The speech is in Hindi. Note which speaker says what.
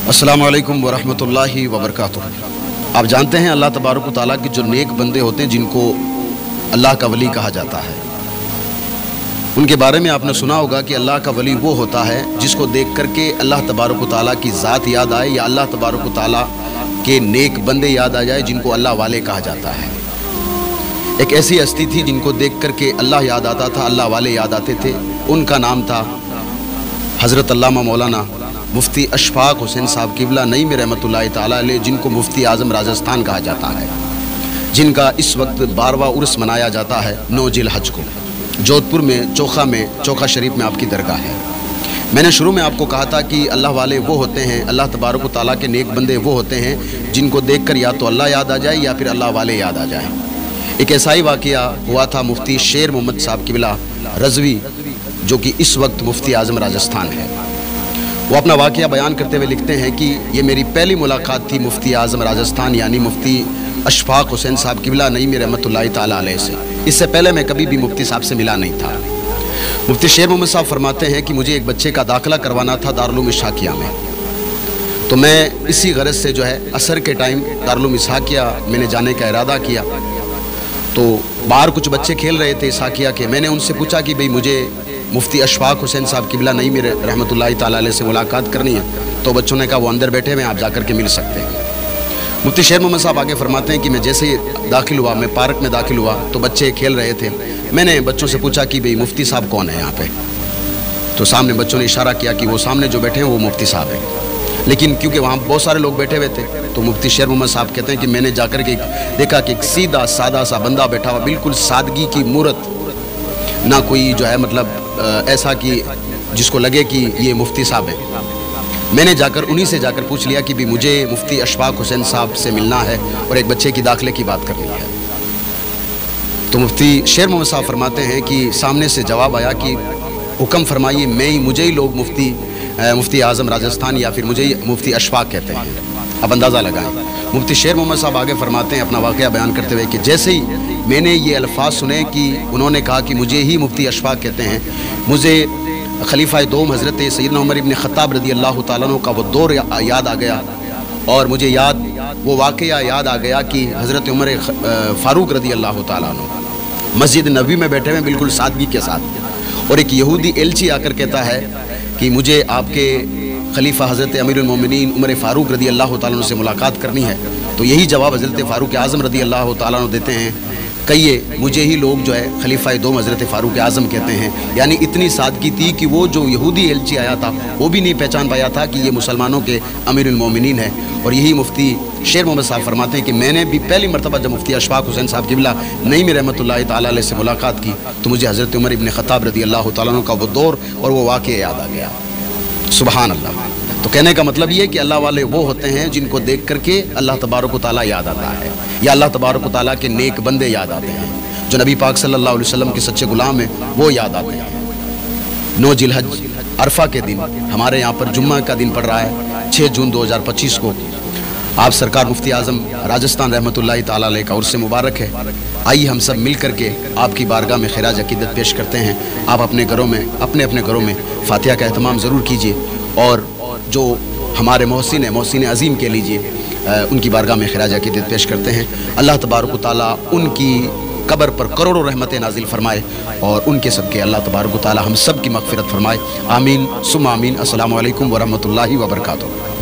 Speaker 1: अस्सलामु अलैकुम वरहमतुल्लाहि वबरकातुहू। आप जानते हैं अल्लाह तबारक व तआला के जो नेक बंदे होते हैं जिनको अल्लाह का वली कहा जाता है, उनके बारे में आपने सुना होगा कि अल्लाह का वली वो होता है जिसको देख करके अल्लाह तबारक व तआला की ज़ात याद आए या अल्लाह तबारक व तआला के नेक बंदे याद आ जाए जिनको अल्लाह वाले कहा जाता है। एक ऐसी हस्ती थी जिनको देख करके अल्लाह याद आता था, अल्लाह वाले याद आते थे। उनका नाम था हज़रत अल्लामा मौलाना मुफ्ती अशफाक हुसैन साहब किबला नईम रहमतुल्लाहि ताला अलैह, जिनको मुफ्ती आज़म राजस्थान कहा जाता है, जिनका इस वक्त 12वां उर्स मनाया जाता है 9 जिलहज को। जोधपुर में चोखा शरीफ में आपकी दरगाह है। मैंने शुरू में आपको कहा था कि अल्लाह वाले वो होते हैं, अल्लाह तबारक व तआला के नेक बंदे वो होते हैं जिनको देखकर या तो अल्लाह याद आ जाए या फिर अल्लाह वाले याद आ जाए। एक ऐसा ही वाक़या हुआ था मुफ्ती शेर मोहम्मद साहब किबला रज़वी, जो कि इस वक्त मुफ्ती आज़म राजस्थान है। वो अपना वाक़या बयान करते हुए लिखते हैं कि ये मेरी पहली मुलाकात थी मुफ्ती आज़म राजस्थान यानी मुफ्ती अशफाक हुसैन साहब किबला नईम रहमतुल्लाहि ताला अलैह से। इससे पहले मैं कभी भी मुफ्ती साहब से मिला नहीं था। मुफ्ती शेर मोहम्मद साहब फरमाते हैं कि मुझे एक बच्चे का दाखिला करवाना था दारुल इस्हाकिया में, तो मैं इसी गरज से जो है असर के टाइम दारुल इस्हाकिया मैंने जाने का इरादा किया। तो बाहर कुछ बच्चे खेल रहे थे इस्हाकिया के। मैंने उनसे पूछा कि भाई मुझे मुफ्ती अशफाक हुसैन साहब किबला नईम रहमतुल्लाहि ताला अलैह से मुलाकात करनी है। तो बच्चों ने कहा वो अंदर बैठे हुए, आप जाकर के मिल सकते हैं। मुफ्ती शेर मोहम्मद साहब आगे फरमाते हैं कि मैं जैसे ही दाखिल हुआ, मैं पार्क में दाखिल हुआ तो बच्चे खेल रहे थे। मैंने बच्चों से पूछा कि भाई मुफ्ती साहब कौन है यहाँ पे, तो सामने बच्चों ने इशारा किया कि वो सामने जो बैठे हैं वो मुफ्ती साहब हैं। लेकिन क्योंकि वहाँ बहुत सारे लोग बैठे हुए थे तो मुफ्ती शेर मोहम्मद साहब कहते हैं कि मैंने जाकर के देखा कि एक सीधा सादा सा बंदा बैठा हुआ, बिल्कुल सादगी की मूरत, ना कोई जो है मतलब ऐसा कि जिसको लगे कि ये मुफ्ती साहब है। मैंने जाकर उन्हीं से जाकर पूछ लिया कि भी मुझे मुफ्ती अशफाक हुसैन साहब से मिलना है और एक बच्चे की दाखिले की बात करनी है। तो मुफ्ती शेर मोहम्मद साहब फरमाते हैं कि सामने से जवाब आया कि हुक्म फरमाइए, मुझे ही लोग मुफ्ती आज़म राजस्थान या फिर मुझे ही मुफ्ती अशफाक कहते हैं। अब अंदाज़ा लगाएं। मुफ्ती शेर मोहम्मद साहब आगे फरमाते हैं अपना वाक़या बयान करते हुए कि जैसे ही मैंने ये अल्फाज सुने कि उन्होंने कहा कि मुझे ही मुफ्ती अशफाक कहते हैं, मुझे खलीफा दोम हज़रत सैयदना उमर इब्न ख़त्ताब रज़ी अल्लाह ताला अन्हु का वो दौर याद आ गया और मुझे वो वाक़या याद आ गया कि हज़रत उमर फ़ारूक रज़ी अल्लाह ताला अन्हु मस्जिद नबी में बैठे हुए बिल्कुल सादगी के साथ, और एक यहूदी एलची आकर कहता है कि मुझे आपके खलीफा हज़रत अमीरुल मोमिनीन उमर फ़ारूक रज़ी अल्लाह ताला अन्हु से मुलाकात करनी है। तो यही जवाब हज़रत फ़ारूक आज़म रज़ी अल्लाह ताला अन्हु देते हैं, कहिए मुझे ही लोग जो है खलीफा दोम हज़रत फ़ारूक आज़म कहते हैं। यानी इतनी सादगी थी कि वो जो यहूदी एलची आया था वो भी नहीं पहचान पाया था कि ये मुसलमानों के अमीरुल मोमिनीन है। और यही मुफ्ती शेर मोहम्मद साहब फरमाते हैं कि मैंने भी पहली मरतबा जब मुफ्ती अशफाक हुसैन साहब किबला नईम रहमतुल्लाहि ताला अलैह से मुलाकात की तो मुझे हज़रत उमर इब्न ख़त्ताब रज़ी अल्लाह ताला अन्हु का वो दौर और वो वाक़या याद आ गया। सुभान अल्लाह। तो कहने का मतलब ये कि अल्लाह वाले वो होते हैं जिनको देख करके अल्लाह तबारक व तआला याद आता है या अल्लाह तबारक व तआला के नेक बंदे याद आते हैं, जो नबी पाक सल्लल्लाहु अलैहि वसल्लम के सच्चे गुलाम हैं वो याद आते हैं। 9 जिलहज अरफा के दिन हमारे यहाँ पर जुम्मा का दिन पड़ रहा है 6 जून 2025 को। आप सरकार मुफ्ती आज़म राजस्थान रहमतुल्लाहि ताला अलैह का उर्स मुबारक है। आइए हम सब मिल करके आपकी बारगाह में खिराज अकीदत पेश करते हैं। आप अपने घरों में अपने घरों में फातिहा का एहतमाम ज़रूर कीजिए और जो हमारे मोहसिन है मोहसिन अज़ीम के लीजिए उनकी बारगाह में खिराज अकीदत पेश करते हैं। अल्लाह तबारक व तआला उनकी कब्र पर करोड़ों रहमतें नाजिल फरमाए और उनके सदक़े अल्लाह तबारक व तआला हम सब की मग़फ़िरत फरमाए। आमीन सुम्मा आमीन। अस्सलामु अलैकुम व रहमतुल्लाहि व बरकातुहू।